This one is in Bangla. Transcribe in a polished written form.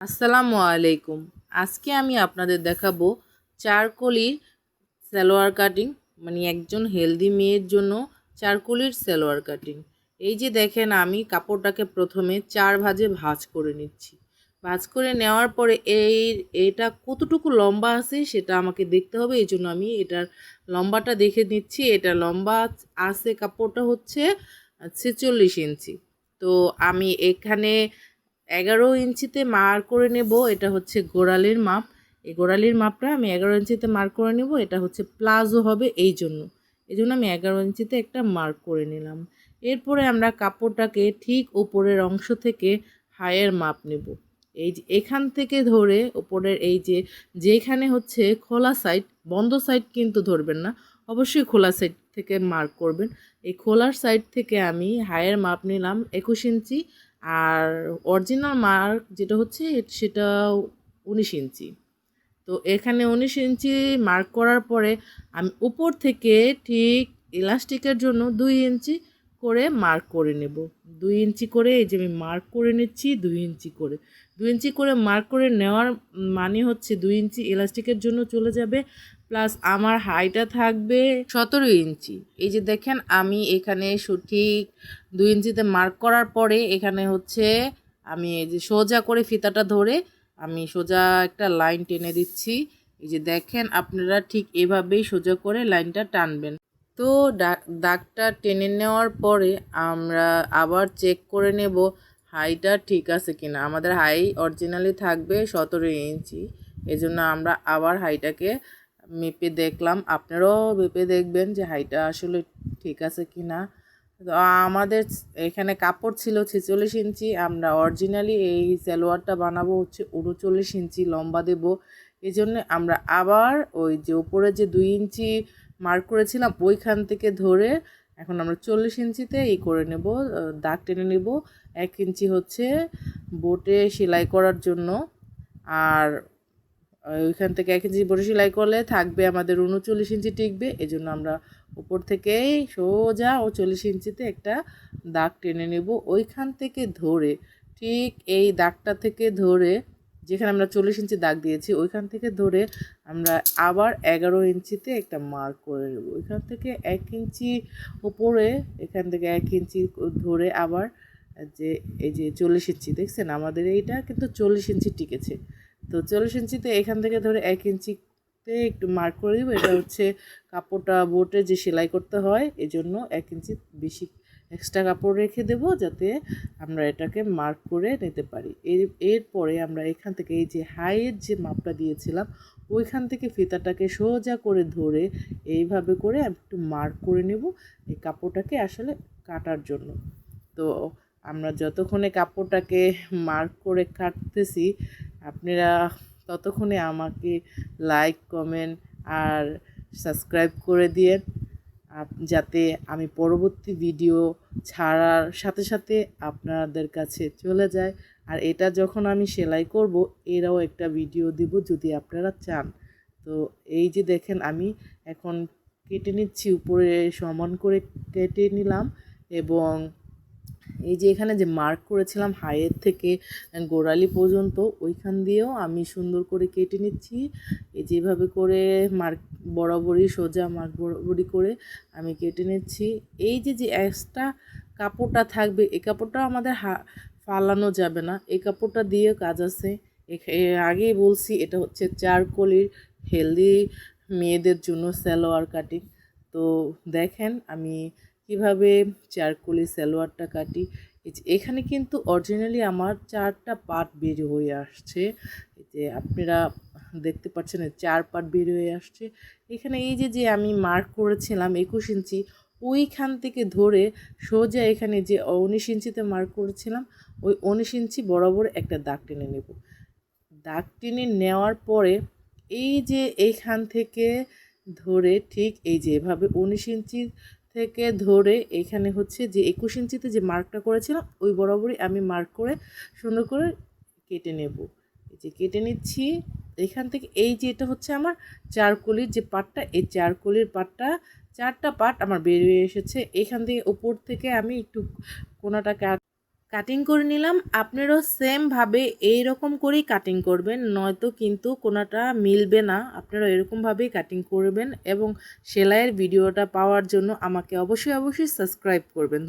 আসসালামু আলাইকুম। আজকে আমি আপনাদের দেখাবো চারকোলির সালোয়ার কাটিং, মানে একজন হেলদি মেয়ের জন্য চারকোলির সালোয়ার কাটিং। এই যে দেখেন, আমি কাপড়টাকে প্রথমে 4 ভাঁজে ভাঁজ করে নিচ্ছি। ভাঁজ করে নেওয়ার পরে এটা কতটুকু লম্বা আছে সেটা আমাকে দেখতে হবে, এই জন্য আমি এটার লম্বাটা দেখে নিচ্ছি। এটা লম্বা আছে, কাপড়টা হচ্ছে 46 ইঞ্চি। তো আমি এখানে 11 ইঞ্চিতে মার্ক করে নেব। এটা হচ্ছে গোড়ালির মাপ। এই গোড়ালির মাপটা আমি 11 ইঞ্চিতে মার্ক করে নেব। এটা হচ্ছে প্লাজো হবে, এই জন্য আমি 11 ইঞ্চিতে একটা মার্ক করে নিলাম। এরপরে আমরা কাপড়টাকে ঠিক উপরের অংশ থেকে হাইয়ের মাপ নেব। এই যে এখান থেকে ধরে উপরের এই যে যেখানে হচ্ছে খোলা সাইড, বন্ধ সাইড কিন্তু ধরবেন না, অবশ্যই খোলা সাইড থেকে মার্ক করবেন। এই খোলার সাইড থেকে আমি হাইয়ের মাপ নিলাম 21 ইঞ্চি, আর অরিজিনাল মার্ক যেটা হচ্ছে সেটা 19 ইঞ্চি। তো এখানে 19 ইঞ্চি মার্ক করার পরে আমি উপর থেকে ঠিক ইলাস্টিকের জন্য 2 ইঞ্চি করে মার্ক করে নেব। 2 ইঞ্চি করে এই যে আমি মার্ক করে নিচ্ছি, 2 ইঞ্চি করে 2 ইঞ্চি করে মার্ক করে নেওয়ার মানে হচ্ছে 2 ইঞ্চি ইলাস্টিকের জন্য চলে যাবে, প্লাস আমার হাইটা থাকবে 17 ইঞ্চি। এই যে দেখেন, আমি এখানে সঠিক 2 ইঞ্চিতে মার্ক করার পরে এখানে হচ্ছে আমি এই যে সোজা করে ফিতাটা ধরে আমি সোজা একটা লাইন টেনে দিচ্ছি। এই যে দেখেন, আপনারা ঠিক এভাবেই সোজা করে লাইনটা টানবেন। তো দাগটা টেনে নেওয়ার পরে আমরা আবার চেক করে নেব হাইটা ঠিক আছে কিনা। আমাদের হাই অরিজিনালি থাকবে 17 ইঞ্চি, এজন্য আমরা আবার হাইটাকে মেপে দেখলাম। আপনারাও মেপে দেখবেন যে হাইটা আসলে ঠিক আছে কিনা। তো আমাদের এখানে কাপড় ছিল 46 ইঞ্চি, আমরা অরিজিনালি এই সালোয়ারটা বানাবো হচ্ছে 39 ইঞ্চি লম্বা দেব। এই জন্য আমরা আবার ওই যে উপরে যে 2 ইঞ্চি মার্ক করেছিলাম ওইখান থেকে ধরে এখন আমরা 40 ইঞ্চিতে করে নেব, দাগ টেনে নেব। 1 ইঞ্চি হচ্ছে বোটে সেলাই করার জন্য, আর ওইখান থেকে 1 ইঞ্চি বোটে সেলাই করলে থাকবে আমাদের 39 ইঞ্চি টিকবে। এজন্য আমরা উপর থেকেই সোজা 40 ইঞ্চিতে একটা দাগ টেনে নেব। ওইখান থেকে ধরে ঠিক এই দাগটা থেকে ধরে, যেখানে আমরা 40 ইঞ্চি দাগ দিয়েছি ওইখান থেকে ধরে আমরা আবার 11 ইঞ্চিতে একটা মার্ক করে নেব। ওইখান থেকে 1 ইঞ্চি উপরে, এখান থেকে 1 ইঞ্চি ধরে আবার যে এই যে 40 ইঞ্চি দেখছেন, আমাদের এইটা কিন্তু 40 ইঞ্চি টিকেছে। তো 40 ইঞ্চিতে এখান থেকে ধরে 1 ইঞ্চিতে একটু মার্ক করে দিব। এটা হচ্ছে কাপড়টা বোটে যে সেলাই করতে হয়, এজন্য 1 ইঞ্চি বেশি এক্সট্রা কাপড় রেখে দেব যাতে আমরা এটাকে মার্ক করে নিতে পারি। এরপরে আমরা এখান থেকে এই যে হাইয়ের যে মাপটা দিয়েছিলাম ওইখান থেকে ফিতাটাকে সোজা করে ধরে এইভাবে করে একটু মার্ক করে নেব এই কাপড়টাকে আসলে কাটার জন্য। তো আমরা যতক্ষণে কাপড়টাকে মার্ক করে কাটতেছি, আপনারা ততক্ষণে আমাকে লাইক, কমেন্ট আর সাবস্ক্রাইব করে দিয়ে, যাতে আমি পরবর্তী ভিডিও ছাড়ার সাথে সাথে আপনাদের কাছে চলে যায়। আর এটা যখন আমি সেলাই করব এরাও একটা ভিডিও দিব যদি আপনারা চান। তো এই যে দেখেন, আমি এখন কেটে নিচ্ছি, উপরে সমান করে কেটে নিলাম। এবং এই যে এখানে যে মার্ক করেছিলাম হাইয়ের থেকে গোড়ালি পর্যন্ত, ওইখান দিয়েও আমি সুন্দর করে কেটে নিচ্ছি। এই যেভাবে করে মার্ক বরাবরই সোজা মার্ক বরাবরই করে আমি কেটে নিচ্ছি। এই যে যে এক্সট্রা কাপড়টা থাকবে এই কাপড়টা আমাদের ফালানো যাবে না, এই কাপড়টা দিয়ে কাজ আছে। আগেই বলছি এটা হচ্ছে চারকোলির হেলদি মেয়েদের জন্য সালোয়ার কাটিং। তো দেখেন আমি কিভাবে চারকোলি সালোয়ারটা কাটি। এখানে কিন্তু অরিজিনালি আমার 4টা পার্ট বের হয়ে আসছে, যে আপনারা দেখতে পাচ্ছেন 4 পার্ট বের হয়ে আসছে। এখানে এই যে যে আমি মার্ক করেছিলাম 21 ইঞ্চি, ওইখান থেকে ধরে সোজা এখানে যে 19 ইঞ্চিতে মার্ক করেছিলাম ওই 19 ইঞ্চি বরাবর একটা দাগ টেনে নেব। দাগ টেনে নেওয়ার পরে এই যে এইখান থেকে ধরে ঠিক এই যে এভাবে 19 ইঞ্চি থেকে ধরে এখানে হচ্ছে যে 21 ইঞ্চিতে যে মার্কটা করেছিলাম ওই বরাবরই আমি মার্ক করে সুন্দর করে কেটে নেব। এই যে কেটে নিচ্ছি এখান থেকে। এই যে এটা হচ্ছে আমার চারকোলির যে পাটটা, এই চারকোলির পাটটা 4টা পাট আমার বেরিয়ে এসেছে। এখান থেকে উপর থেকে আমি একটু কোনাটা কাটিং করে নিলাম। আপনারাও সেমভাবে এইরকম করেই কাটিং করবেন, নয়তো কিন্তু কোনোটা মিলবে না। আপনারা এরকমভাবেই কাটিং করবেন এবং সেলাইয়ের ভিডিওটা পাওয়ার জন্য আমাকে অবশ্যই সাবস্ক্রাইব করবেন।